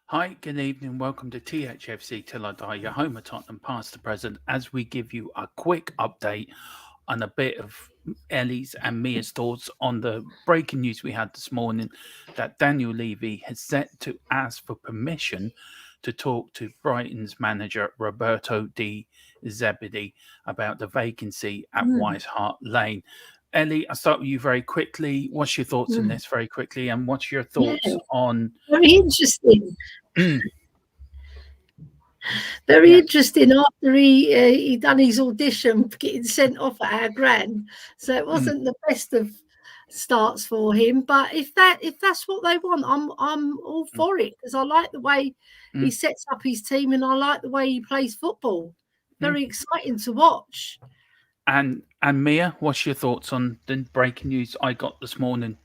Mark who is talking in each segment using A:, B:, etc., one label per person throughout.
A: Hi, good evening. Welcome to Thfc Till I Die, your home of Tottenham past to present, as we give you a quick update on a bit of Ellie's and Mia's thoughts on the breaking news we had this morning that Daniel Levy has set to ask for permission to talk to Brighton's manager Roberto de Zebedee about the vacancy at
B: Mm,
A: White Hart Lane. Ellie, I'll start with you very quickly. What's your thoughts on
B: mm.
A: this very quickly? And what's your
B: Yeah,
A: thoughts on
B: very interesting. Very
A: yeah.
B: interesting. After he done his audition, for getting sent off at our grand, so it
A: Mm,
B: wasn't the best of starts for him. But if that's what they want, I'm all
A: mm,
B: for it because I like the way he
A: mm,
B: sets up his team and I like the way he plays football.
A: mm.
B: Very exciting to watch.
A: And Mia, what's your thoughts on the breaking news I got this morning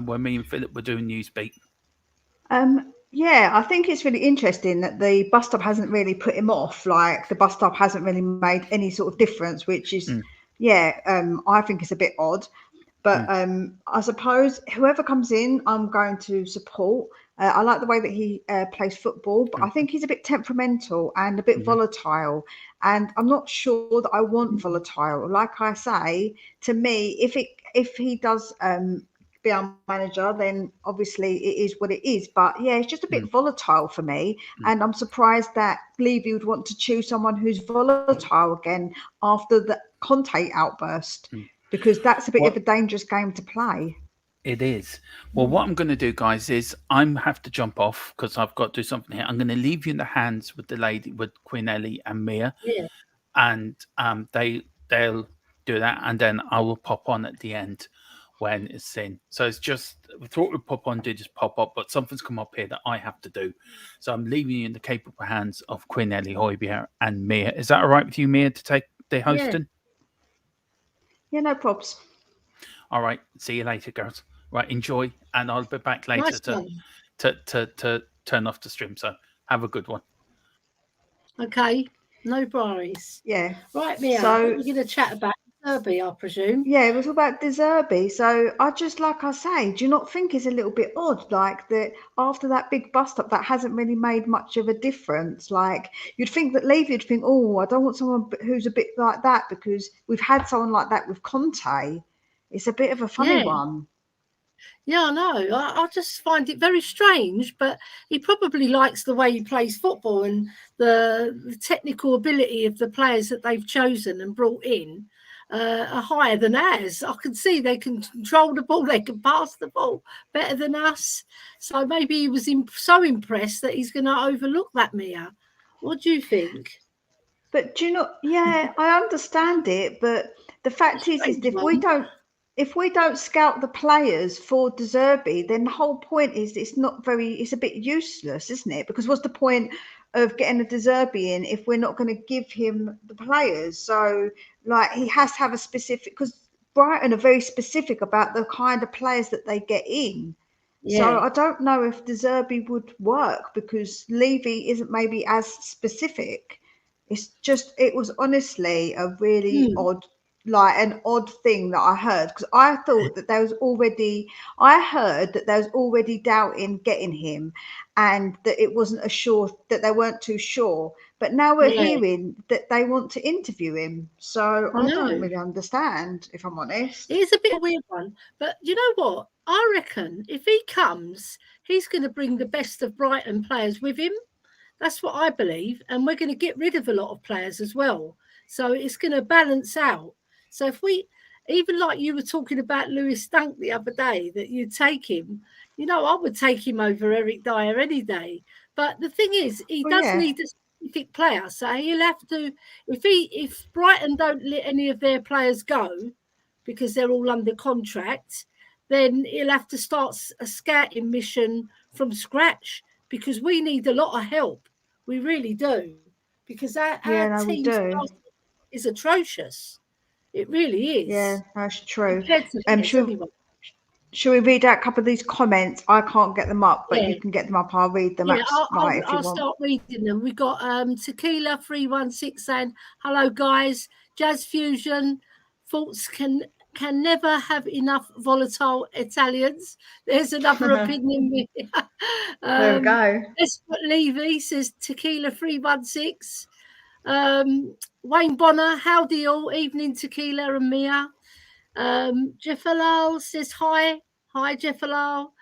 A: when me and Philip were doing Newsbeat?
C: Yeah, I think it's really interesting that the bus stop hasn't really put him off. Like the bus stop hasn't really made any sort of difference, which is,
A: Mm,
C: I think it's a bit odd. But
A: mm,
C: I suppose whoever comes in, I'm going to support. I like the way that he plays football, but I
A: mm,
C: think he's a bit temperamental and a bit
A: mm,
C: volatile. And I'm not sure that I want volatile. Like I say, to me, if he does be our manager, then obviously it is what it is. But yeah, it's just a
A: mm,
C: bit volatile for me.
A: mm,
C: And I'm surprised that Levy would want to choose someone who's volatile again after the Conte outburst,
A: mm.
C: because that's a bit of
A: Well,
C: a dangerous game to play.
A: it is. Well, what I'm going to do, guys, is I'm have to jump off because I've got to do something here. I'm going to leave you in the hands with the lady, with Queen Ellie and Mia,
B: Yeah,
A: and they'll do that, and then I will pop on at the end when it's in. So it's just we thought we'd pop on, do just pop up, but something's come up here that I have to do. So I'm leaving you in the capable hands of Queen Ellie Hoybier and Mia. Is that all right with you, Mia, to take the
B: yeah.
A: hosting?
C: Yeah, no probs.
A: All right. See you later, girls. Right, enjoy, and I'll be back later
B: Nice one.
A: to turn off the stream. So have a good one.
B: Okay, no worries.
C: Yeah.
B: Right, Mia, what
C: So
B: are we going to chat about? Derby, I presume.
C: yeah, it was all about De Zerbi. So I just, like I say, do you not think it's a little bit odd, like that after that big bust up that hasn't really made much of a difference? Like you'd think that Levy would think, oh, I don't want someone who's a bit like that because we've had someone like that with Conte. It's a bit of a funny
B: Yeah,
C: one.
B: yeah, I know. I just find it very strange, but he probably likes the way he plays football and the technical ability of the players that they've chosen and brought in are higher than ours. I can see they can control the ball, they can pass the ball better than us. So maybe he was so impressed that he's going to overlook that, Mia. What do you think?
C: But do you know, yeah, I understand it, but the fact is
B: Strange one.
C: if we don't scout the players for De Zerbi, then the whole point is it's a bit useless, isn't it? Because what's the point of getting a De Zerbi in if we're not going to give him the players? So like he has to have a specific, because Brighton are very specific about the kind of players that they get in. So
B: Yeah.
C: I don't know if De Zerbi would work because Levy isn't maybe as specific. It's just, it was honestly a really
B: Hmm.
C: odd, like an odd thing that I heard because I heard that there was already doubt in getting him and that it wasn't a sure, that they weren't too sure. But now we're
B: Yeah,
C: hearing that they want to interview him. So
B: I
C: I don't
B: know.
C: really understand, if I'm honest.
B: It is a bit of a weird one, but you know what? I reckon if he comes, he's going to bring the best of Brighton players with him. That's what I believe, and we're going to get rid of a lot of players as well. So it's going to balance out. So if we, even like you were talking about Lewis Dunk the other day, that you'd take him, I would take him over Eric Dyer any day. But the thing is, he
C: Well,
B: does
C: yeah.
B: need a specific player, so he'll have to. If Brighton don't let any of their players go, because they're all under contract, then he'll have to start a scouting mission from scratch because we need a lot of help. We really do. Because our
C: Yeah, no, we
B: team
C: do.
B: is atrocious. It really
C: Yeah,
B: is.
C: that's true.
B: Compared to theirs,
C: Should
B: anyway.
C: should we read out a couple of these comments? I can't get them up, but
B: Yeah.
C: you can get them up. I'll read them
B: Yeah,
C: right if you
B: I'll
C: want.
B: start reading them. We got Tequila 316 saying, "Hello guys, Jazz Fusion. Thoughts can never have enough volatile Italians. There's another opinion.
C: There we go.
B: Desperate Levy says Tequila 316. Wayne Bonner, howdy all, evening Tequila and Mia. Jeffalal says hi. Hi, Jeffalal.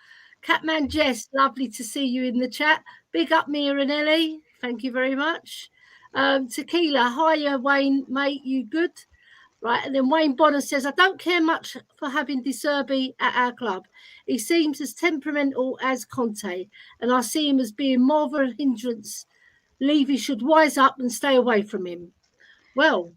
B: Catman Jess, lovely to see you in the chat. Big up Mia and Ellie. Thank you very much. Tequila, hiya Wayne, mate, you good? Right, and then Wayne Bonner says, I don't care much for having De Zerbi at our club. He seems as temperamental as Conte, and I see him as being more of a hindrance. Levy should wise up and stay away from him. Well,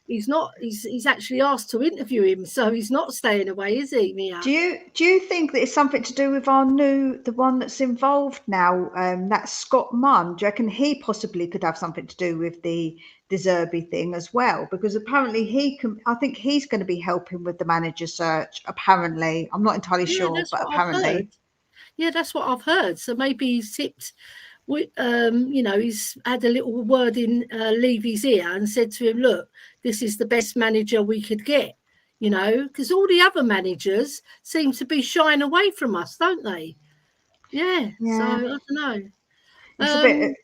B: he's not. He's actually asked to interview him, so he's not staying away, is he, Mia?
C: Do you think that it's something to do with the one that's involved now? That's Scott Munn. Do you reckon he possibly could have something to do with the De Zerbi thing as well? Because apparently I think he's going to be helping with the manager search. Apparently, I'm not entirely sure, but apparently,
B: yeah, that's what I've heard. So maybe he's tipped. He's had a little word in Levy's ear and said to him, look, this is the best manager we could get, because all the other managers seem to be shying away from us, don't they? Yeah. So I don't know.
C: It's a bit.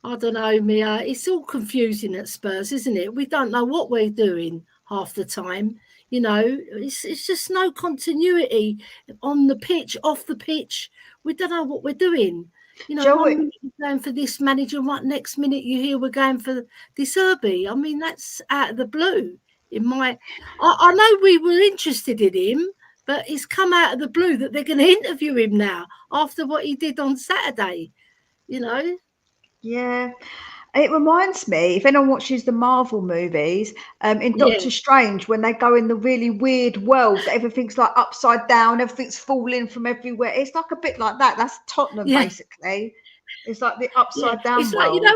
B: I don't know, Mia. It's all confusing at Spurs, isn't it? We don't know what we're doing half the time. It's just no continuity on the pitch, off the pitch. We don't know what we're doing. One minute you're going for this manager, and next minute you hear we're going for De Zerbi. I mean, that's out of the blue. I know we were interested in him, but it's come out of the blue that they're going to interview him now after what he did on Saturday.
C: Yeah. It reminds me, if anyone watches the Marvel movies, in Doctor Strange, when they go in the really weird world, that everything's like upside down, everything's falling from everywhere. It's like a bit like that. That's Tottenham, basically. It's like the upside down
B: it's
C: world.
B: like,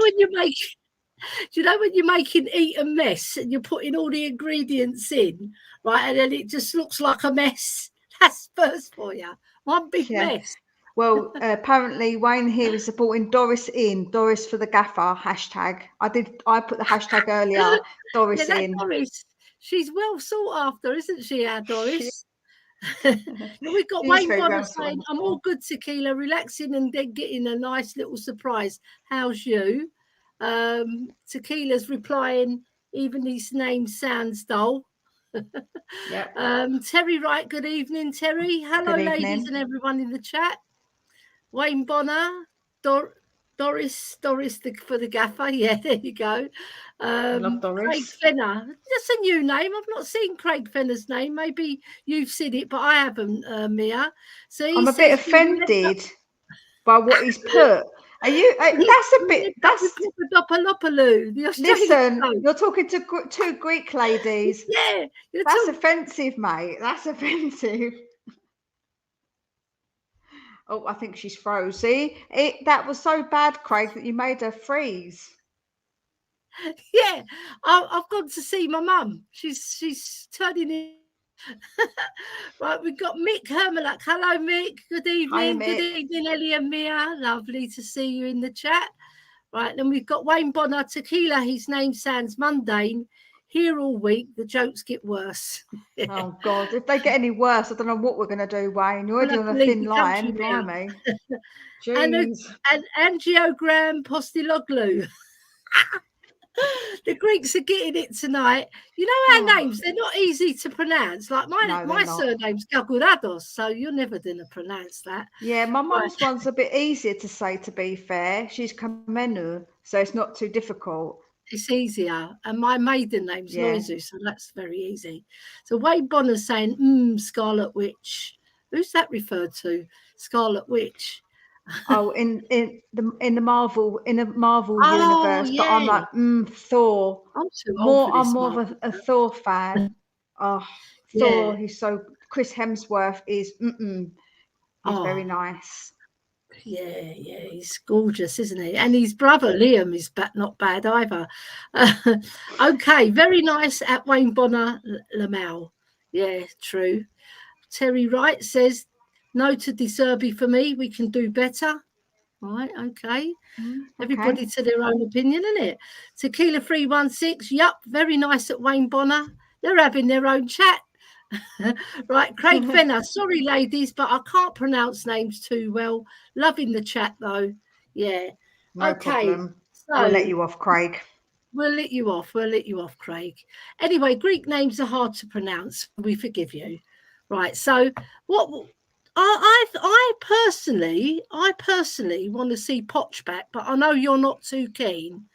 B: when you're making eat a mess and you're putting all the ingredients in, right, and then it just looks like a mess. That's Spurs for you. One big mess.
C: Well, apparently Wayne here is supporting Doris for the gaffer hashtag. I put the hashtag earlier. Doris in.
B: Doris, she's well sought after, isn't she, our Doris? We've got Wayne Bonner saying, I'm all good, Tequila, relaxing and then getting a nice little surprise. How's you? Tequila's replying, even his name sounds dull. Terry Wright, good evening, Terry. Hello, ladies and everyone in the chat. Wayne Bonner, Doris for the gaffer. Yeah, there you go.
C: Love Doris.
B: Craig Fenner. That's a new name. I've not seen Craig Fenner's name. Maybe you've seen it, but I haven't, Mia. So
C: I'm a bit offended by what he's put. Are you? That's a bit. That's Listen, you're talking to two Greek ladies.
B: Yeah,
C: that's offensive, mate. That's offensive. Oh, I think she's froze. See, that was so bad, Craig, that you made her freeze.
B: Yeah, I've gone to see my mum. She's turning in. Right, we've got Mick Hermelak. Hello, Mick. Good evening.
C: Hi, Mick.
B: Good evening, Ellie and Mia. Lovely to see you in the chat. Right, then we've got Wayne Bonner. Tequila, his name sounds mundane. Here all week, the jokes get worse.
C: Oh, God. If they get any worse, I don't know what we're going to do, Wayne. You're already on a thin line. Blimey.
B: And angiogram Postiloglu. The Greeks are getting it tonight. You know our names, they're not easy to pronounce. Like my surname's Gagurados, so you're never going to pronounce that.
C: Yeah, my mum's one's a bit easier to say, to be fair. She's Kamenu, so it's not too difficult.
B: It's easier. And my maiden name's Loizu, so that's very easy. So Wayne Bonner's saying, Scarlet Witch. Who's that referred to? Scarlet Witch.
C: Oh, in the Marvel universe, but I'm like Thor. I'm more of a Thor fan. Oh, Thor, he's so. Chris Hemsworth is he's very nice.
B: Yeah, he's gorgeous, isn't he? And his brother Liam is not bad either. Okay, very nice at Wayne Bonner Lamau. Yeah, true. Terry Wright says, no to De Zerbi for me. We can do better. Right, okay. Everybody to their own opinion, isn't it? Tequila 316. Yup, very nice at Wayne Bonner. They're having their own chat. Right, Craig Venner. Sorry, ladies, but I can't pronounce names too well. Loving the chat though. Yeah.
C: No
B: Okay.
C: problem.
B: So
C: We'll let you off, Craig.
B: we'll let you off. We'll let you off, Craig. Anyway, Greek names are hard to pronounce. We forgive you. Right. So what I personally want to see Poch back, but I know you're not too keen.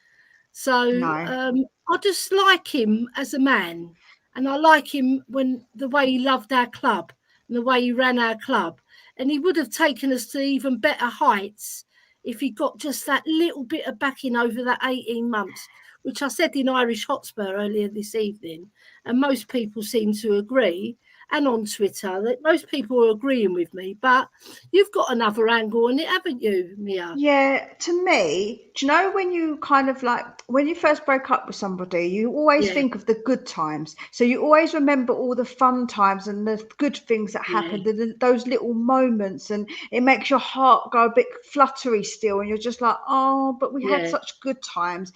B: So
C: No.
B: I just like him as a man, and I like him when the way he loved our club and the way he ran our club, and he would have taken us to even better heights if he got just that little bit of backing over that 18 months, which I said in Irish Hotspur earlier this evening, and most people seem to agree. And on Twitter, that most people are agreeing with me, but you've got another angle on it, haven't you, Mia?
C: Yeah, to me, do you know when you kind of like when you first break up with somebody, you always
B: Yeah,
C: think of the good times. So you always remember all the fun times and the good things that
B: yeah,
C: happened and those little moments, and it makes your heart go a bit fluttery still, and you're just like, oh, but we had
B: yeah.
C: such good times.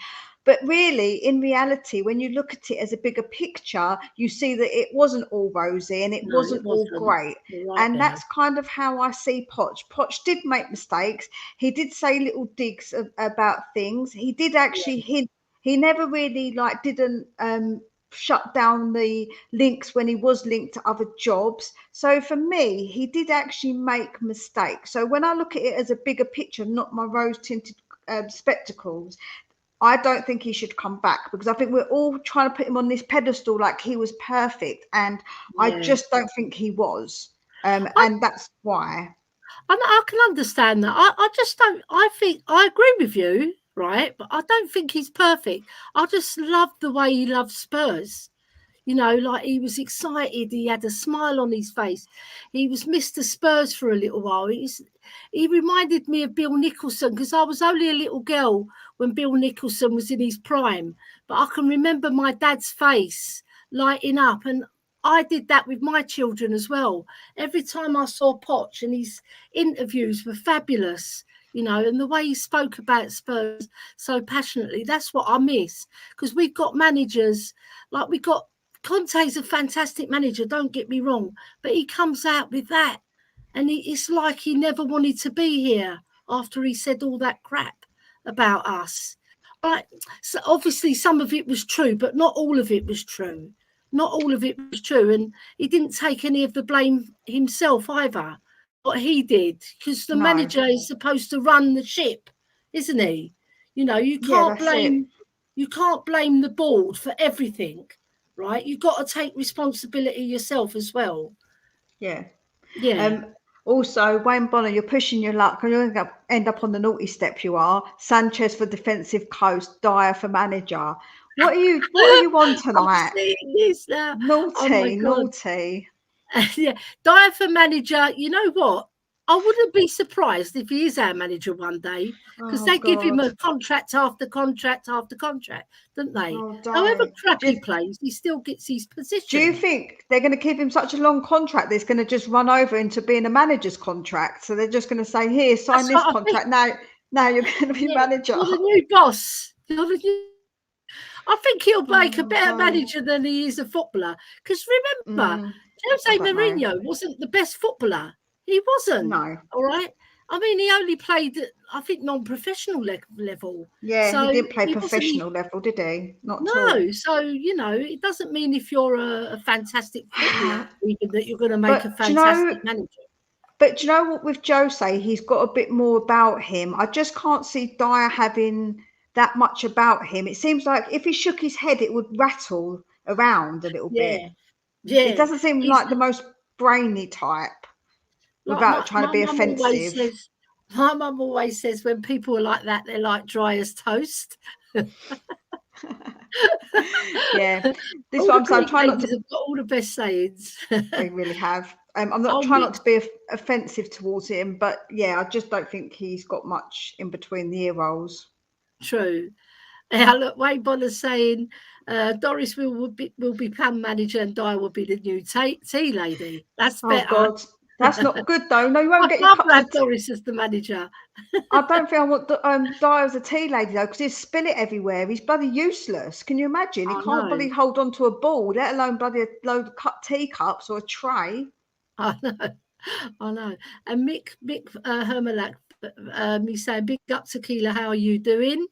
C: But really, in reality, when you look at it as a bigger picture, you see that it wasn't all rosy and it
B: No, it
C: wasn't all
B: wasn't.
C: great.
B: You're right
C: And
B: there.
C: that's kind of how I see Poch. Poch did make mistakes. He did say little digs about things. He did actually
B: Yeah,
C: hint. He never really like didn't shut down the links when he was linked to other jobs. So for me, he did actually make mistakes. So when I look at it as a bigger picture, not my rose tinted spectacles, I don't think he should come back because I think we're all trying to put him on this pedestal like he was perfect, and I
B: yeah.
C: just don't think he was.
B: I,
C: And that's why.
B: I can understand that. I just don't. I think I agree with you, right? But I don't think he's perfect. I just love the way he loves Spurs. You know, like he was excited. He had a smile on his face. He was Mr. Spurs for a little while. He reminded me of Bill Nicholson because I was only a little girl when Bill Nicholson was in his prime. But I can remember my dad's face lighting up. And I did that with my children as well. Every time I saw Poch, and his interviews were fabulous, you know, and the way he spoke about Spurs so passionately, that's what I miss. Because we've got managers, like we got Conte's a fantastic manager, don't get me wrong, but he comes out with that, and it's like he never wanted to be here after he said all that crap about us. Right? So obviously some of it was true, but not all of it was true. Not all of it was true, and he didn't take any of the blame himself either. What he did, because the
C: No.
B: manager is supposed to run the ship, isn't he? You know,
C: Yeah, that's it.
B: you can't blame the board for everything, right? You've got to take responsibility yourself as well.
C: Yeah.
B: Yeah.
C: Also, Wayne Bonner, you're pushing your luck. You're going to end up on the naughty step. You are Sanchez for defensive coast, Dyer for manager. What are you? What are you on
B: I'm
C: tonight?
B: seeing this now. Oh my
C: Naughty,
B: God.
C: naughty.
B: Yeah. Dyer for manager, you know what? I wouldn't be surprised if he is our manager one day, because
C: Oh
B: they give him
C: God.
B: a contract after contract after contract, don't they?
C: Oh,
B: However
C: don't.
B: crap
C: Do
B: he
C: you,
B: plays, he still gets his
C: do you
B: position.
C: think they're going to give him such a long contract that it's going to just run over into being a manager's contract? So they're just going to say, "Here, sign
B: That's
C: this
B: what I think.
C: contract now. Now you're going to be
B: Yeah,
C: manager."
B: you're the new boss. You're the new. I think he'll make a
C: Oh,
B: better
C: don't.
B: manager than he is a footballer. Because remember,
C: Mm, I
B: Jose
C: don't know.
B: Mourinho wasn't the best footballer. He wasn't.
C: No.
B: All right. I mean, he only played at, I think, non-professional level.
C: Yeah, he
B: So
C: didn't play
B: he wasn't.
C: professional level, did he? Not at all.
B: No. So, you know, it doesn't mean if you're a fantastic footballer, even that you're going to make a
C: But do you know?
B: fantastic manager.
C: But do you know what? With Jose, he's got a bit more about him. I just can't see Dyer having that much about him. It seems like if he shook his head, it would rattle around a little bit.
B: Yeah.
C: It
B: Yeah.
C: doesn't seem
B: He's
C: like the most brainy type
B: like
C: without trying to
B: my
C: be
B: mum always
C: offensive.
B: says. My mum always says when people are like that, they're like dry as toast.
C: Yeah, this is
B: All
C: what
B: the
C: I'm saying. I'm
B: Greek
C: trying not
B: ladies
C: to.
B: have got all the best sayings.
C: They really have. I'm not
B: Oh,
C: trying not
B: Mick,
C: to be offensive towards him, but yeah, I just don't think he's got much in between the ear rolls.
B: true. Yeah, look, Wayne Bonner's saying Doris will become manager and Di will be the new tea lady. That's
C: Oh
B: better.
C: God. That's not good though. No, you won't
B: I'd
C: get your
B: love
C: cups
B: to
C: of
B: have Doris as the manager.
C: I don't think I want Dyer as a tea lady though, because he'll spill it everywhere. He's bloody useless. Can you imagine? He
B: I
C: can't bloody
B: know.
C: hold on to a ball, let alone bloody a load of teacups or a tray.
B: I know. I know. And Mick Hermelak, he's saying, big up Tequila, how are you doing?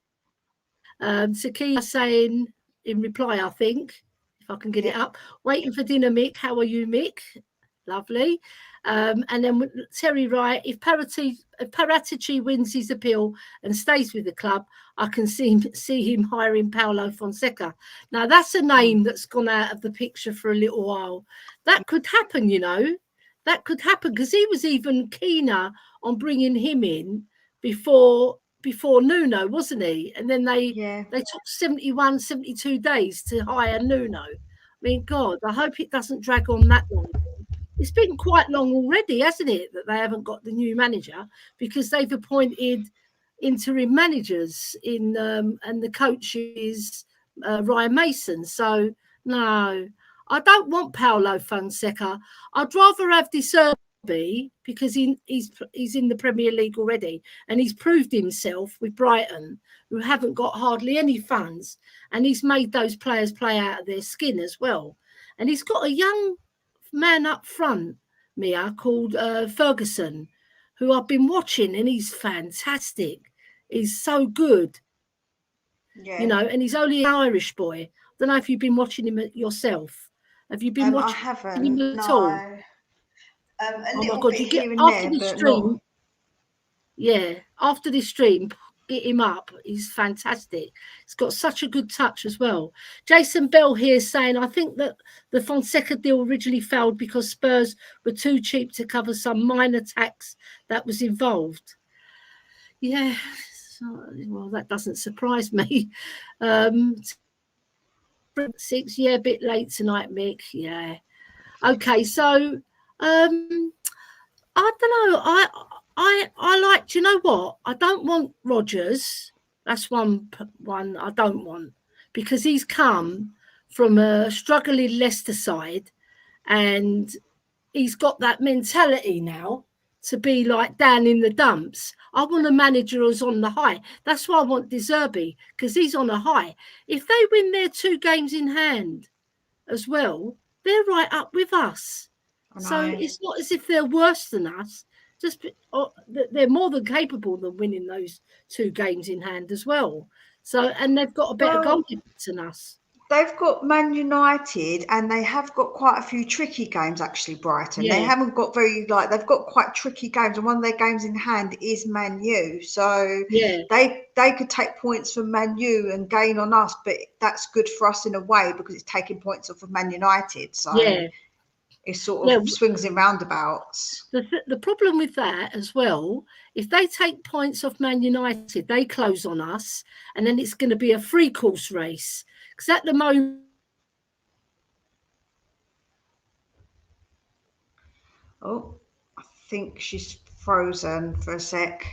B: Tequila saying in reply, I think, if I can get it up, waiting for dinner, Mick. How are you, Mick? Lovely. And then Terry Wright, if Paratici wins his appeal and stays with the club, I can see him hiring Paulo Fonseca. Now, that's a name that's gone out of the picture for a little while. That could happen, you know. That could happen because he was even keener on bringing him in before Nuno, wasn't he? And then they took 71, 72 days to hire Nuno. I mean, God, I hope it doesn't drag on that long. It's been quite long already, hasn't it, that they haven't got the new manager, because they've appointed interim managers in and the coach is Ryan Mason. So no, I don't want Paulo Fonseca. I'd rather have De Zerb because he's in the Premier League already and he's proved himself with Brighton, who haven't got hardly any funds, and he's made those players play out of their skin as well. And he's got a young man up front, Mia, called Ferguson, who I've been watching, and he's fantastic. He's so good, you know, and he's only an Irish boy. I don't know if you've been watching him yourself. Have you been watching him at all?
C: A
B: little bit
C: you
B: get
C: here and
B: after
C: there,
B: the
C: but
B: stream.
C: not.
B: Yeah, after this stream, get him up. He's fantastic. He's got such a good touch as well. Jason Bell here saying, I think that the Fonseca deal originally failed because Spurs were too cheap to cover some minor tax that was involved. Yeah, well, that doesn't surprise me. 6, yeah, a bit late tonight, Mick. Yeah. Okay, so I don't know. I like. Do you know what? I don't want Rodgers. That's one I don't want, because he's come from a struggling Leicester side, and he's got that mentality now to be like down in the dumps. I want a manager who's on the high. That's why I want De Zerb, because he's on a high. If they win their 2 games in hand as well, they're right up with us. So it's not as if they're worse than us. Just they're more than capable of winning those 2 games in hand as well. So, and they've got a better goal difference than us.
C: They've got Man United, and they have got quite a few tricky games, actually, Brighton.
B: Yeah.
C: They haven't got they've got quite tricky games, and one of their games in hand is Man U. So
B: yeah,
C: they could take points from Man U and gain on us, but that's good for us in a way because it's taking points off of Man United. So
B: yeah.
C: it sort of swings in roundabouts.
B: The problem with that as well, if they take points off Man United, they close on us, and then it's going to be a free course race. Because at the moment,
C: Oh, I think she's frozen for a sec.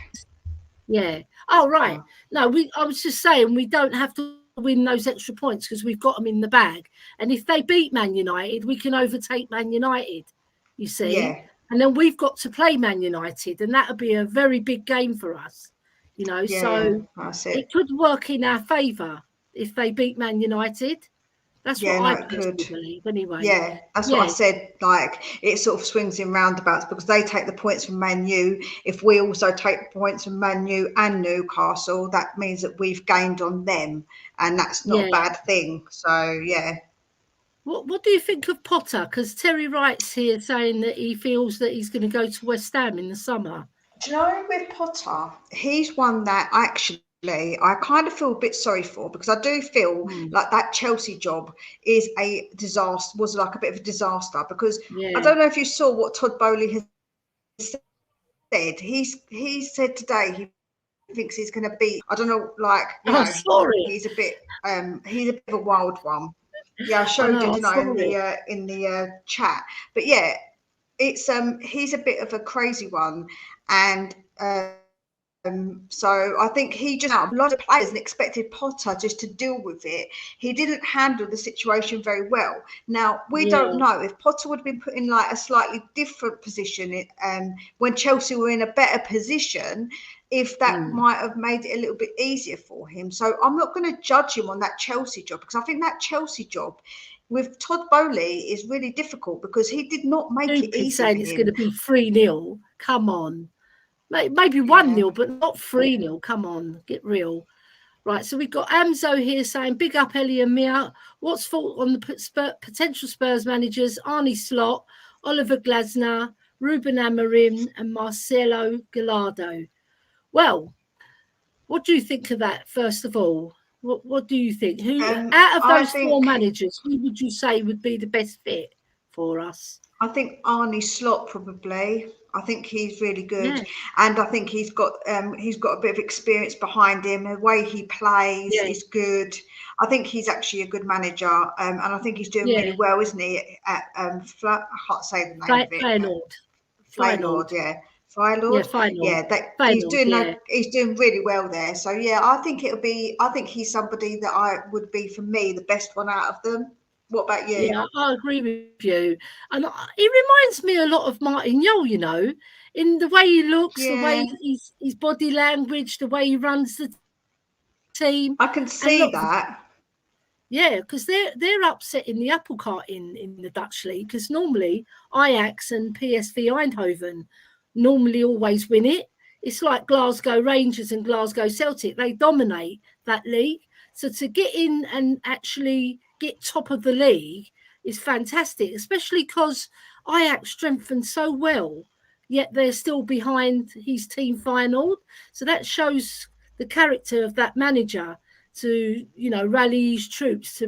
B: Yeah. Oh, right. No, I was just saying we don't have to win those extra points because we've got them in the bag. And if they beat Man United, we can overtake Man United, you see.
C: Yeah.
B: And then we've got to play Man United, and that would be a very big game for us, you know.
C: Yeah,
B: so
C: that's
B: it could work in our favour if they beat Man United. That's what I personally believe, anyway.
C: Yeah, that's what I said. Like, it sort of swings in roundabouts because they take the points from Man U. If we also take points from Man U and Newcastle, that means that we've gained on them, and that's not a bad thing. So, yeah.
B: What do you think of Potter? Because Terry Wright's here saying that he feels that he's going to go to West Ham in the summer.
C: Do you know, with Potter, he's one that I kind of feel a bit sorry for, because I do feel like that Chelsea job is a disaster, was like a bit of a disaster, because I don't know if you saw what Todd Bowley has said. He said today he thinks he's going to beat, I don't know, like, you know, he's a bit of a wild one. Yeah, I showed you, didn't I, in the chat. But yeah, it's he's a bit of a crazy one, and So I think he just had a lot of players and expected Potter just to deal with it. He didn't handle the situation very well. Now, we don't know if Potter would have been put in like a slightly different position when Chelsea were in a better position, if that might have made it a little bit easier for him. So I'm not going to judge him on that Chelsea job, because I think that Chelsea job with Todd Bowley is really difficult, because he did not make it easy
B: saying
C: for
B: it's
C: him.
B: going to be 3-0. Come on. Maybe 1-0, but not 3-0. Come on, get real. Right, so we've got Amzo here saying, big up Ellie and Mia. What's fault on the potential Spurs managers? Arne Slot, Oliver Glasner, Ruben Amorim and Marcelo Gallardo. Well, what do you think of that, first of all? What do you think? Who out of those four managers, who would you say would be the best fit for us?
C: I think Arne Slot probably. I think he's really good, and I think he's got a bit of experience behind him. The way he plays is good. I think he's actually a good manager, and I think he's doing really well, isn't he? At I can't say the name of it. Feyenoord, he's doing really well there. So I think he's somebody that would be, for me, the best one out of them. What about you?
B: Yeah, I agree with you. And he reminds me a lot of Martin Yole, you know, in the way he looks, the way his body language, the way he runs the team.
C: I can see that.
B: Yeah, because they're upsetting the apple cart in the Dutch league, because normally Ajax and PSV Eindhoven normally always win it. It's like Glasgow Rangers and Glasgow Celtic. They dominate that league. So to get in and actually get top of the league is fantastic, especially because Ajax strengthened so well, yet they're still behind his team Feyenoord. So that shows the character of that manager to, you know, rally his troops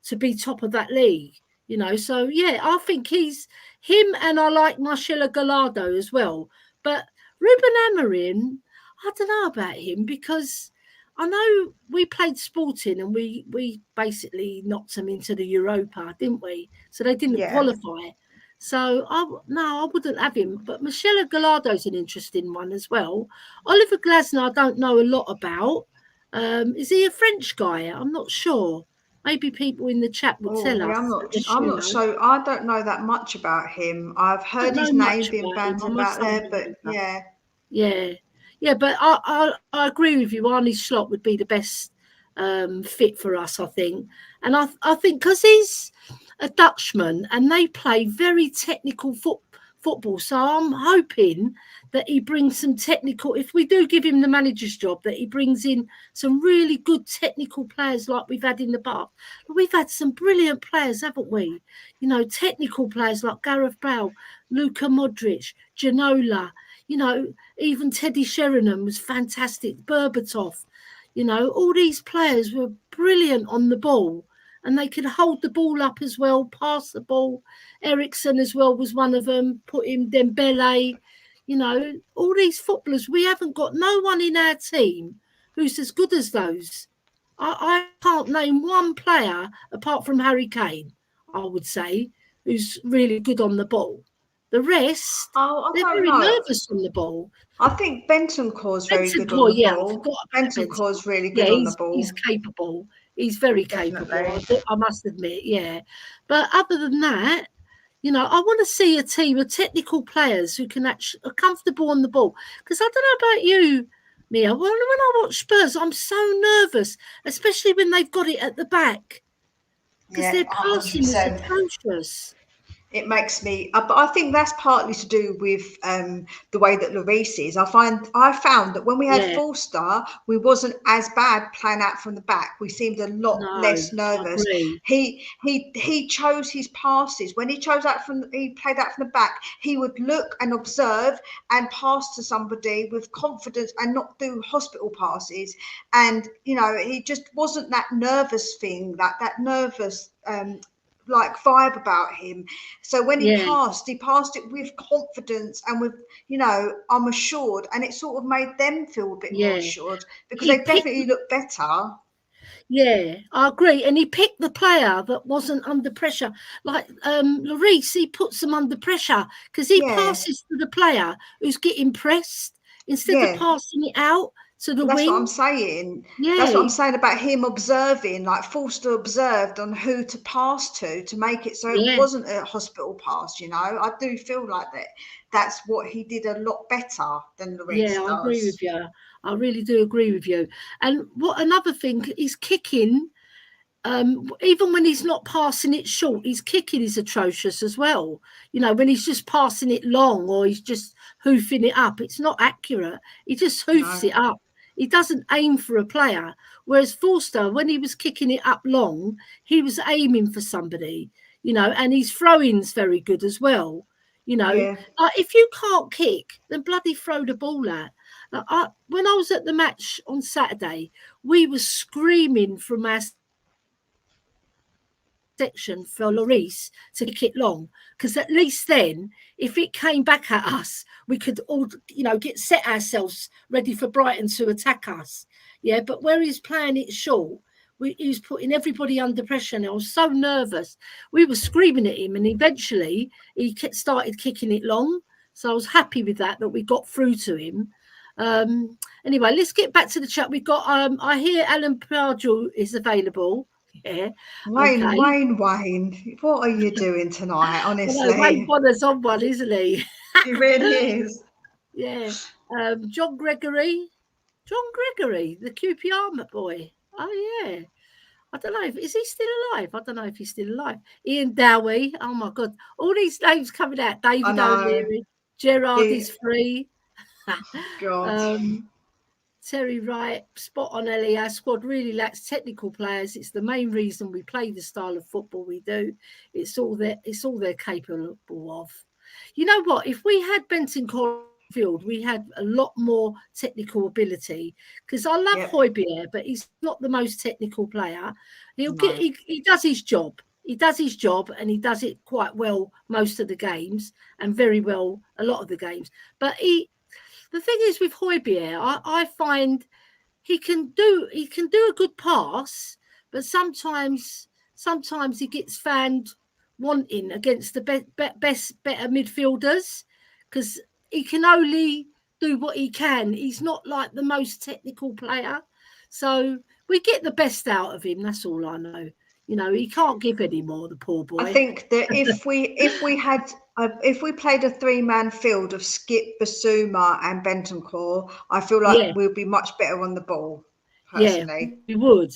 B: to be top of that league, you know. So I think he's him, and I like Marcelo Gallardo as well. But Ruben Amorim, I don't know about him, because I know we played Sporting and we basically knocked them into the Europa, didn't we? So they didn't qualify. So I wouldn't have him. But Marcelo Gallardo's an interesting one as well. Oliver Glasner, I don't know a lot about. Is he a French guy? I'm not sure. Maybe people in the chat would tell us.
C: I'm not so. I don't know that much about him. I've heard his name being bandied about there, but
B: yeah. But I agree with you. Arne Slot would be the best fit for us, I think. And I think because he's a Dutchman and they play very technical football, so I'm hoping that he brings some technical, if we do give him the manager's job, that he brings in some really good technical players like we've had in the past. But we've had some brilliant players, haven't we? You know, technical players like Gareth Bale, Luka Modric, Ginola, you know, even Teddy Sheringham was fantastic, Berbatov, you know, all these players were brilliant on the ball, and they could hold the ball up as well, pass the ball. Ericsson as well was one of them, put him Dembele. You know, all these footballers, we haven't got no one in our team who's as good as those. I can't name one player apart from Harry Kane, I would say, who's really good on the ball. The rest, they're very nervous on the ball.
C: I think Bentancur's very good on the ball. Bentancur's really good on the ball.
B: He's capable. He's very capable, I must admit, But other than that, you know, I want to see a team of technical players who can actually are comfortable on the ball. Because I don't know about you, Mia, when I watch Spurs, I'm so nervous, especially when they've got it at the back. Because their passing is atrocious.
C: It makes me, but I think that's partly to do with the way that Lloris is. I found that when we had Forster, we wasn't as bad playing out from the back. We seemed a lot less nervous. He chose his passes. When he played out from the back, he would look and observe and pass to somebody with confidence and not do hospital passes. And you know, he just wasn't that nervous thing, that nervous like vibe about him. So when he passed it with confidence and with, you know, I'm assured, and it sort of made them feel a bit more assured, because they definitely look better.
B: Yeah, I agree. And he picked the player that wasn't under pressure. Like Lloris, he puts them under pressure because he passes to the player who's getting pressed instead of passing it out to the
C: That's
B: wing.
C: what I'm saying.
B: Yeah,
C: That's what I'm saying about him observing, like Forster observed on who to pass to make it so it wasn't a hospital pass, you know. I do feel like that's what he did a lot better than Lloris
B: I
C: does.
B: agree with you. I really do agree with you. And what another thing, he's kicking. Even when he's not passing it short, his kicking is atrocious as well. You know, when he's just passing it long or he's just hoofing it up, it's not accurate. He just hoofs it up. He doesn't aim for a player. Whereas Forster, when he was kicking it up long, he was aiming for somebody, you know, and his throw-in's very good as well. You know, like if you can't kick, then bloody throw the ball out. Like when I was at the match on Saturday, we were screaming from our section for Lloris to kick it long, because at least then if it came back at us we could all, you know, get set ourselves ready for Brighton to attack us. But where he's playing it short, he was putting everybody under pressure, and I was so nervous. We were screaming at him, and eventually he started kicking it long, so I was happy with that we got through to him. Anyway, let's get back to the chat. We've got I hear Alan Pardew is available.
C: Wayne, what are you doing tonight? Honestly,
B: Wayne Bonner's on one, isn't he?
C: He really is.
B: John Gregory, the QPR boy. Oh yeah, I don't know is he still alive? I don't know if he's still alive. Ian Dowie. Oh my God, all these names coming out. David O'Leary, Gerard is free.
C: God.
B: Terry Wright, spot on, Ellie. Our squad really lacks technical players. It's the main reason we play the style of football we do. It's all they're capable of. You know what? If we had Benton Field, we had a lot more technical ability. Because I love Højbjerg, but he's not the most technical player. He does his job. He does his job, and he does it quite well most of the games, and very well a lot of the games. But the thing is with Højbjerg, I find he can do a good pass, but sometimes he gets found wanting against the better midfielders, because he can only do what he can. He's not like the most technical player, so we get the best out of him. That's all I know. You know, he can't give any more, the poor boy.
C: I think that if we played a three-man field of Skip, Basuma and Bentancur, I feel like we'll be much better on the ball, personally.
B: Yeah, we would.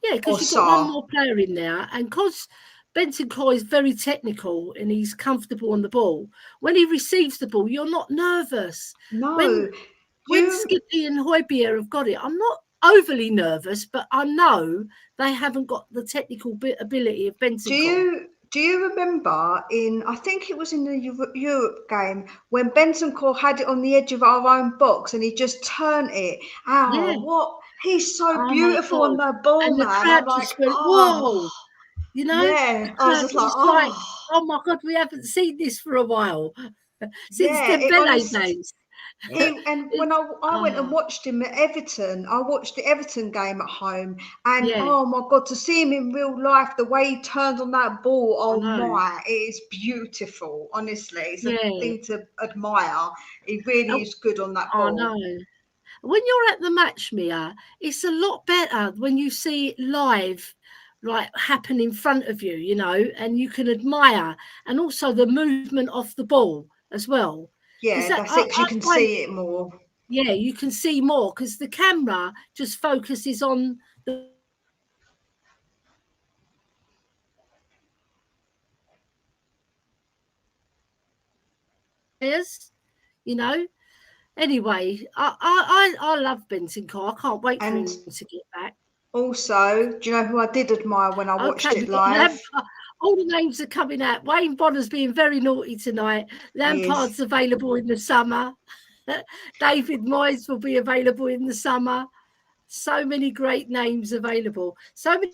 B: Yeah, because you've got one more player in there, and because Bentancur is very technical and he's comfortable on the ball, when he receives the ball, you're not nervous.
C: No.
B: When Skippy and Højbjerg have got it, I'm not overly nervous, but I know they haven't got the technical ability of Bentancur.
C: Do you remember I think it was in the Europe game, when Bentancur had it on the edge of our own box and he just turned it? He's so beautiful on the ball,
B: and
C: man.
B: The crowd just went, whoa. You know?
C: Yeah, I was just like,
B: oh my God, we haven't seen this for a while. Since Dembele days.
C: And when I went and watched him at Everton, I watched the Everton game at home, and oh my God, to see him in real life, the way he turns on that ball, it is beautiful. Honestly, it's a thing to admire. He really is good on that ball.
B: I know. When you're at the match, Mia, it's a lot better when you see it live, like happen in front of you, you know, and you can admire, and also the movement of the ball as well.
C: Yeah, that's it, 'cause you can see it more.
B: Yeah, you can see more because the camera just focuses on the players, you know. Anyway, I love Bentancur. I can't wait for him to get back.
C: Also, do you know who I did admire when I watched it live?
B: All the names are coming out. Wayne Bonner's being very naughty tonight. Lampard's available in the summer. David Moyes will be available in the summer. So many great names available. So many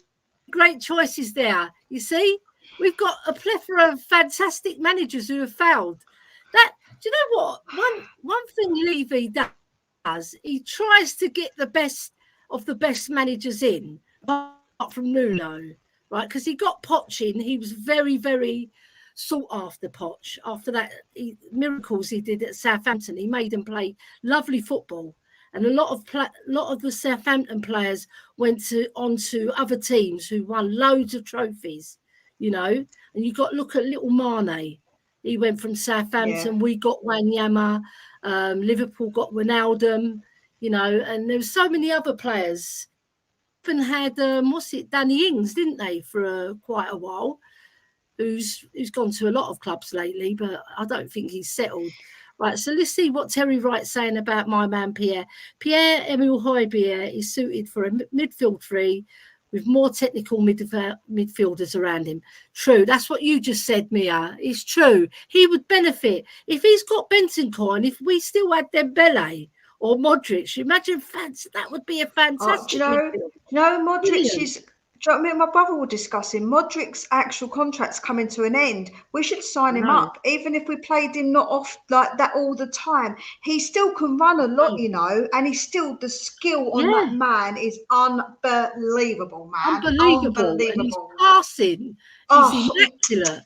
B: great choices there. You see, we've got a plethora of fantastic managers who have failed. That, do you know what? One thing Levy does, he tries to get the best of the best managers in, apart from Nuno, right? Because he got Poch in. He was very, very sought after Poch. After that miracles he did at Southampton, he made them play lovely football. And a lot of the Southampton players went on to other teams who won loads of trophies, you know. And you got to look at little Mane. He went from Southampton.
C: Yeah.
B: We got Wanyama. Liverpool got Ronaldo, you know. And there were so many other players. Even had Danny Ings, didn't they, for quite a while? Who's gone to a lot of clubs lately, but I don't think he's settled. Right, so let's see what Terry Wright's saying about my man Pierre. Pierre-Emile Højbjerg is suited for a midfield three with more technical midfielders around him. True, that's what you just said, Mia. It's true. He would benefit. If he's got Bentancur and if we still had Dembele or Modric, imagine that would be a fantastic midfield.
C: Do you know Modric is... Do you know what I mean? My brother was discussing Modric's actual contract's coming to an end. We should sign him up, even if we played him not off like that all the time. He still can run a lot, you know, and he's still the skill on that man is unbelievable, man.
B: Unbelievable. And his passing is immaculate.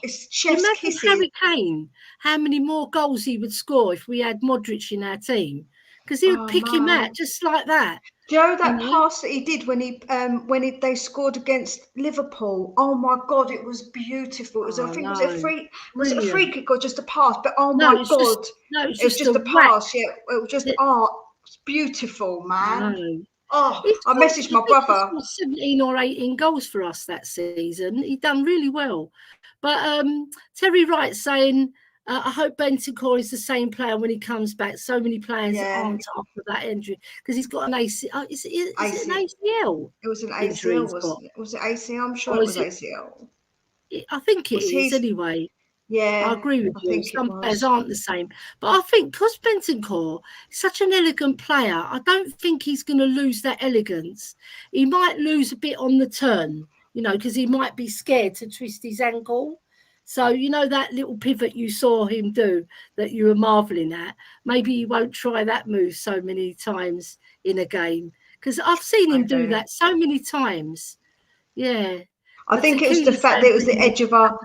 C: It's chef's kisses.
B: Imagine Harry Kane, how many more goals he would score if we had Modric in our team, because he would pick him out just like that.
C: Do you know that pass that he did when they scored against Liverpool? Oh my God, it was beautiful. It was was it a free kick or just a pass? But my God, it was just a pass. Yeah, it was just it's beautiful, man. I messaged my brother.
B: 17 or 18 goals for us that season. He done really well. But Terry Wright saying, I hope Bentancur is the same player when he comes back. So many players aren't after that injury because he's got an ACL. Is it an ACL?
C: It was an ACL. Was it ACL? I'm sure it was ACL.
B: I think it is anyway.
C: Yeah,
B: I agree with you. Some players aren't the same. But I think because Bentancur is such an elegant player, I don't think he's going to lose that elegance. He might lose a bit on the turn, you know, because he might be scared to twist his ankle. So, you know, that little pivot you saw him do that you were marvelling at, maybe he won't try that move so many times in a game. Because I've seen him do that so many times. Yeah.
C: I think it was the fact that it was the edge of our...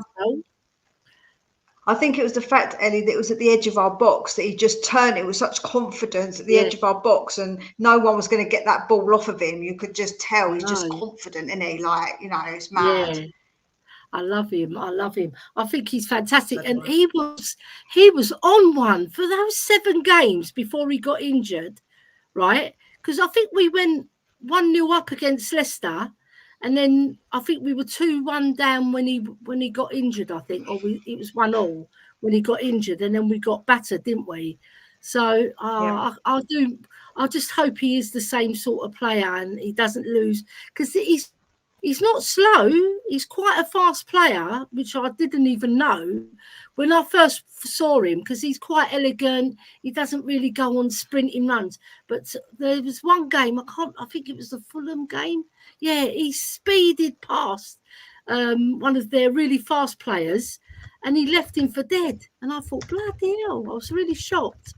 C: I think it was the fact, Ellie, that it was at the edge of our box, that he just turned it with such confidence at the edge of our box and no one was going to get that ball off of him. You could just tell he's just confident, isn't he? Like, you know, it's mad.
B: Yeah. I love him. I think he's fantastic. And he was on one for those 7 games before he got injured, right? Because I think we went 1-0 up against Leicester, and then I think we were 2-1 down when he got injured, I think, or it was 1-1 when he got injured, and then we got battered, didn't we? So I just hope he is the same sort of player and he doesn't lose, because he's not slow. He's quite a fast player, which I didn't even know when I first saw him, because he's quite elegant. He doesn't really go on sprinting runs. But there was one game, I think it was the Fulham game. Yeah, he speeded past one of their really fast players and he left him for dead. And I thought, bloody hell, I was really shocked.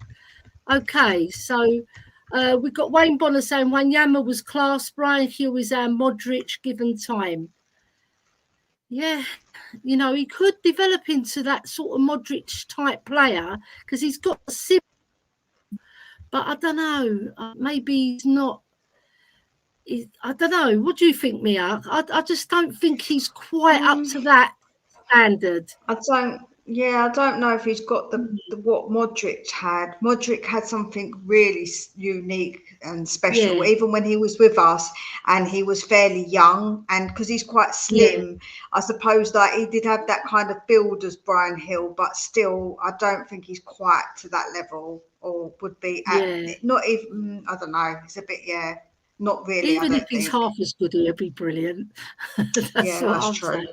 B: Okay, so... we've got Wayne Bonner saying Wanyama was class. Brian Hill is our Modric given time. Yeah, you know, he could develop into that sort of Modric type player because he's got a sim. But I don't know. Maybe he's not. I don't know. What do you think, Mia? I just don't think he's quite up to that standard.
C: I don't know if he's got the what Modric had. Modric had something really unique and special, even when he was with us and he was fairly young, and because he's quite slim, I suppose that he did have that kind of build as Brian Hill, but still I don't think he's quite to that level, or would be not even, I don't know, it's a bit not really.
B: Even if he's half as good, he'll be brilliant. That's true.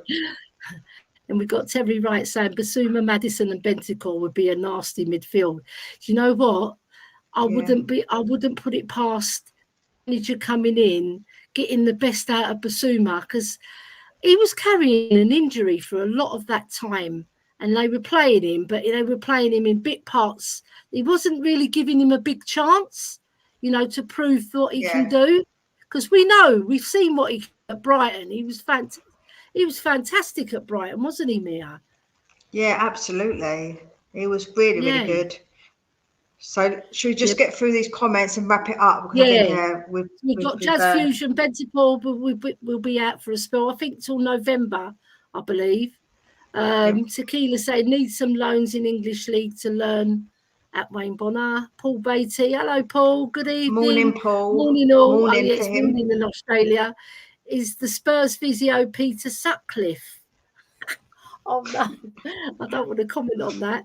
B: And we've got Terry Wright saying Basuma, Maddison and Bentancur would be a nasty midfield. Do you know what? I wouldn't put it past manager coming in, getting the best out of Basuma, because he was carrying an injury for a lot of that time and they were playing him, but they were playing him in bit parts. He wasn't really giving him a big chance, you know, to prove what he can do. Because we've seen what he at Brighton. He was fantastic at Brighton, wasn't he, Mia?
C: Yeah, absolutely. He was really, really
B: Yeah,
C: good. So should we
B: yeah,
C: just get through these comments and wrap it up? Because I think,
B: yeah.
C: yeah,
B: We've got Jazz Fusion, Bentipore will be out for a spell. I think till November, I believe. Tequila saying needs some loans in English League to learn at Wayne Bonner. Paul Beatty, hello Paul, good
C: morning,
B: evening.
C: Paul.
B: Morning all. Oh
C: Morning
B: yeah,
C: for
B: it's
C: him.
B: morning in Australia. Is the Spurs physio Peter Sutcliffe? Oh no, I don't want to comment on that.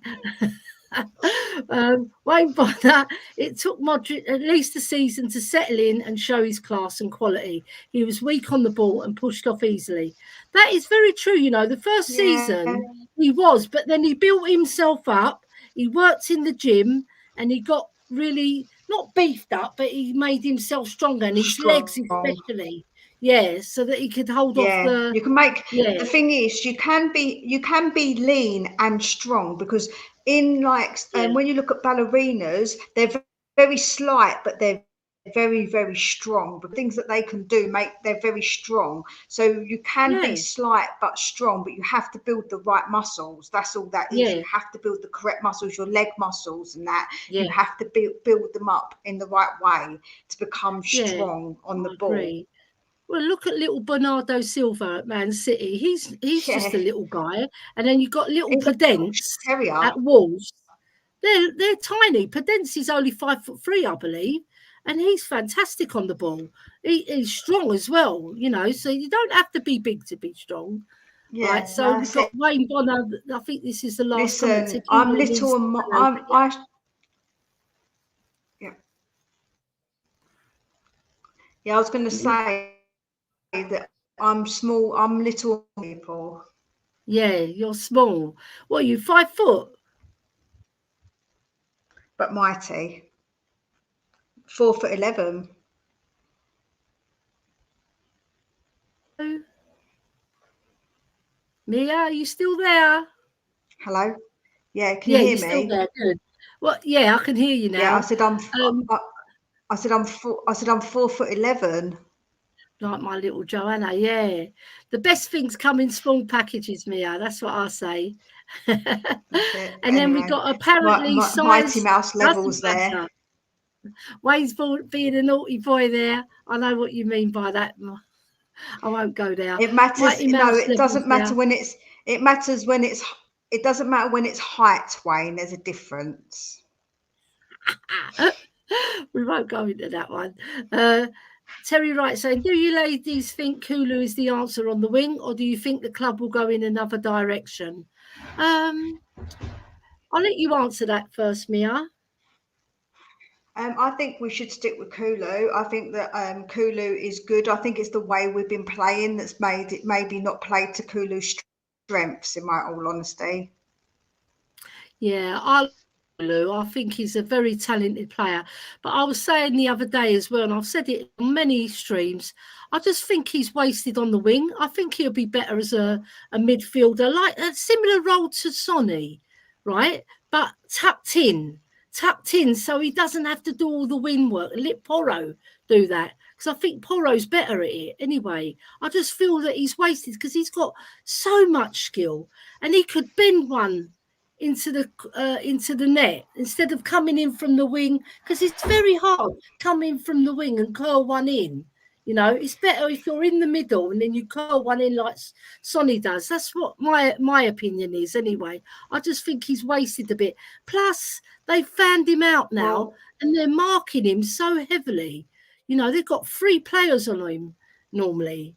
B: Wayne Bonner, it took Modric at least a season to settle in and show his class and quality. He was weak on the ball and pushed off easily. That is very true. You know, the first season he was, but then he built himself up. He worked in the gym and he got really not beefed up, but he made himself stronger and his legs especially. Yeah, so that he could hold off the.
C: You can make.
B: Yeah.
C: The thing is, you can be lean and strong, because in when you look at ballerinas, they're very slight, but they're very, very strong. The things that they can do they're very strong. So you can be slight but strong, but you have to build the right muscles. That's all that is. You have to build the correct muscles, your leg muscles, and that you have to build them up in the right way to become strong on the ball.
B: Agree. Well, look at little Bernardo Silva at Man City. He's just a little guy, and then you've got little Podence at Wolves. They're tiny. Podence is only 5'3", I believe, and he's fantastic on the ball. He's strong as well, you know. So you don't have to be big to be strong, right? So we've got Wayne Bonner. I think this is the last comment.
C: Listen, I'm little and I was going to say that I'm small. I'm little people.
B: Yeah, you're small. What are you, 5 foot?
C: But mighty. 4'11".
B: Mia, are you still there?
C: Hello. Yeah, can you hear me?
B: Still there. Good. Well, yeah, I can hear you now.
C: Yeah, I said I'm 4'11".
B: Like my little Joanna, yeah. The best things come in small packages, Mia. That's what I say. And then we got apparently size.
C: Mighty Mouse levels there.
B: Wayne's being a naughty boy there. I know what you mean by that. I won't go there.
C: It matters. No, it doesn't matter when it's. It matters when it's. It doesn't matter when it's height, Wayne. There's a difference.
B: We won't go into that one. Terry Wright saying, do you ladies think Kulu is the answer on the wing, or do you think the club will go in another direction? I'll let you answer that first, Mia.
C: I think we should stick with Kulu. I think that Kulu is good. I think it's the way we've been playing that's made it maybe not play to Kulu's strengths, in my all honesty.
B: Yeah, I think he's a very talented player. But I was saying the other day as well, and I've said it on many streams, I just think he's wasted on the wing. I think he'll be better as a midfielder, like a similar role to Sonny, right? But tucked in, so he doesn't have to do all the wing work. Let Porro do that, because I think Porro's better at it anyway. I just feel that he's wasted because he's got so much skill, and he could bend one into the net instead of coming in from the wing, because it's very hard coming from the wing and curl one in. You know, it's better if you're in the middle and then you curl one in like Sonny does. That's what my opinion is anyway. I just think he's wasted a bit. Plus, they've found him out now and they're marking him so heavily. You know, they've got 3 players on him normally.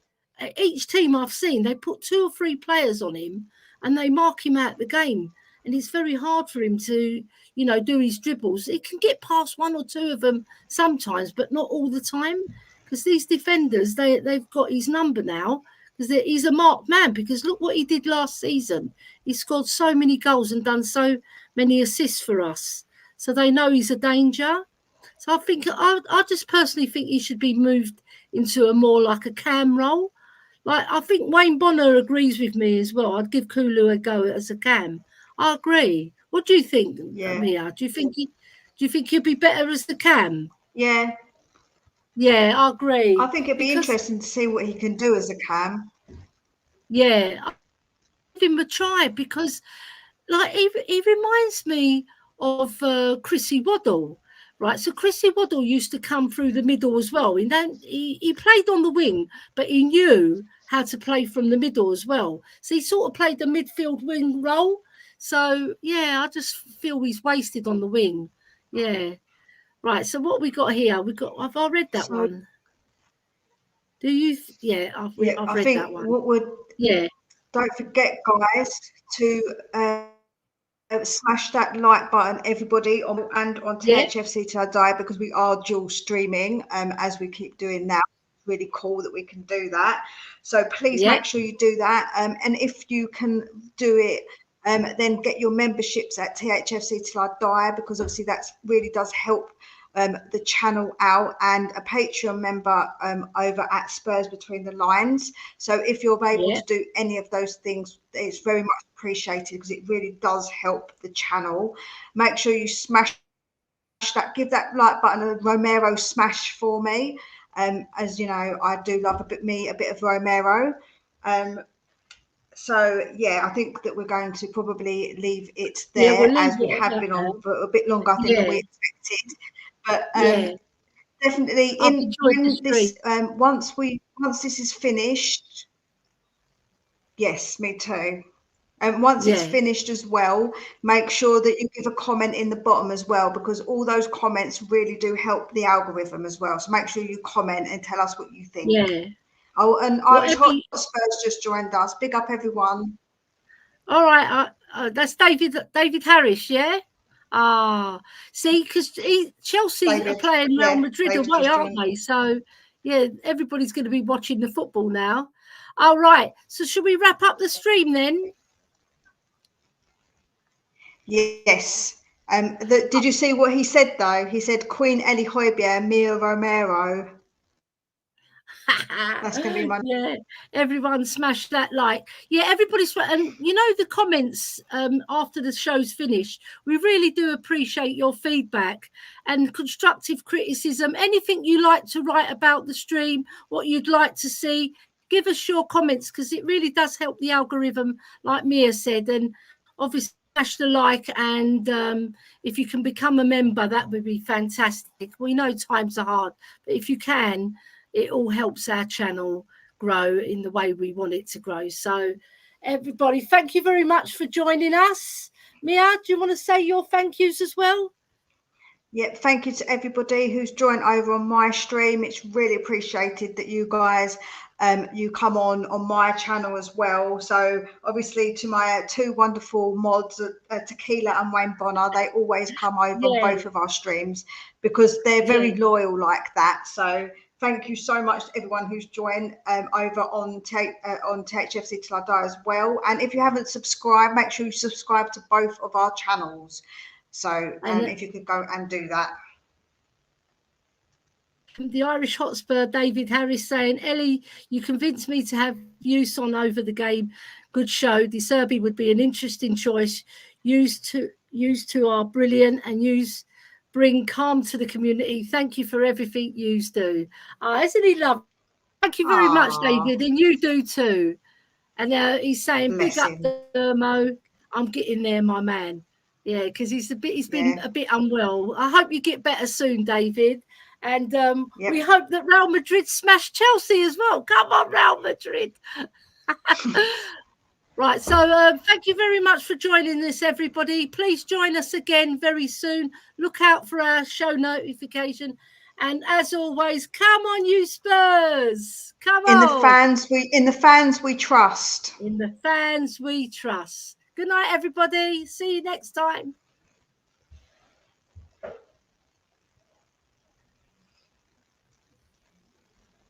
B: Each team I've seen, they put 2 or 3 players on him and they mark him out the game. And it's very hard for him to, you know, do his dribbles. He can get past 1 or 2 of them sometimes, but not all the time. Because these defenders, they've got his number now, because he's a marked man. Because look what he did last season. He scored so many goals and done so many assists for us. So they know he's a danger. So I think, I just personally think he should be moved into a more like a cam role. Like, I think Wayne Bonner agrees with me as well. I'd give Kulu a go as a cam. I agree. What do you think, Mia? Do you think he'll be better as the cam?
C: Yeah.
B: Yeah, I agree.
C: I think it'd be interesting to see what he can do as a cam.
B: Yeah, I'll give him a try, because like he reminds me of Chrissy Waddle, right? So Chrissy Waddle used to come through the middle as well. He played on the wing, but he knew how to play from the middle as well. So he sort of played the midfield wing role. So yeah, I just feel he's wasted on the wing. Yeah. Right. So what we got here? I've read that
C: So,
B: one. Do you? Yeah, I've
C: yeah,
B: I've
C: I
B: read that
C: think
B: one.
C: what would
B: Yeah.
C: don't forget, guys, to smash that like button, everybody, and on
B: Yeah.
C: THFC Till I Die, because we are dual streaming as we keep doing now. It's really cool that we can do that. So please
B: Yeah.
C: make sure you do that. And if you can do it, then get your memberships at THFC Till I Die, because obviously that really does help the channel out, and a Patreon member over at Spurs Between the Lines. So if you're able
B: Yeah.
C: to do any of those things, it's very much appreciated, because it really does help the channel. Make sure you smash that, give that like button a Romero smash for me. As you know, I do love a bit of Romero. So yeah, I think that we're going to probably leave it
B: Yeah. We'll
C: there,
B: leave
C: as we
B: it at
C: have
B: that
C: been
B: now.
C: on for a bit longer, I think, than
B: Yeah.
C: we expected. But
B: Yeah.
C: definitely,
B: I've enjoyed the
C: when
B: stream.
C: this once this is finished, yes, me too. And once it's
B: Yeah.
C: finished as well, make sure that you give a comment in the bottom as well, because all those comments really do help the algorithm as well. So make sure you comment and tell us what you think.
B: Yeah.
C: Oh, and Irish
B: Whatever.
C: Hotspurs just joined us. Big up, everyone.
B: All right. That's David Harris. Yeah. Ah, see, because Chelsea are
C: David.
B: playing Real
C: Yeah,
B: Madrid
C: David
B: away,
C: just
B: aren't
C: joined.
B: they? So yeah, everybody's going to be watching the football now. All right. So should we wrap up the stream then?
C: Yes. Did you see what he said though? He said Queen Ellie Hoybier, Mia Romero. That's going to be my.
B: Yeah, everyone smash that like. Yeah, everybody's, and you know, the comments after the show's finished, we really do appreciate your feedback and constructive criticism. Anything you like to write about the stream, what you'd like to see, give us your comments, because it really does help the algorithm, like Mia said. And obviously smash the like, and if you can become a member, that would be fantastic. We know times are hard, but if you can, it all helps our channel grow in the way we want it to grow. So everybody, thank you very much for joining us. Mia, do you want to say your thank yous as well?
C: Yeah, thank you to everybody who's joined over on my stream. It's really appreciated that you guys you come on my channel as well. So obviously to my two wonderful mods, Tequila and Wayne Bonner, they always come over on both of our streams, because they're very loyal like that. So thank you so much to everyone who's joined over on THFC Till I Die as well. And if you haven't subscribed, make sure you subscribe to both of our channels. So if you could go and do that.
B: The Irish Hotspur, David Harris, saying, Ellie, you convinced me to have use on Over the Game. Good show. De Zerbi would be an interesting choice. Used to are brilliant, and bring calm to the community. Thank you for everything you do. Isn't he lovely? Thank you very much, David, and you do too. And he's saying, big up Thermo. I'm getting there, my man. Yeah, because he's been a bit unwell. I hope you get better soon, David. And we hope that Real Madrid smash Chelsea as well. Come on, Real Madrid. Right, so thank you very much for joining us, everybody. Please join us again very soon. Look out for our show notification. And as always, come on, you Spurs. Come on.
C: In the fans we trust.
B: In the fans we trust. Good night, everybody. See you next time.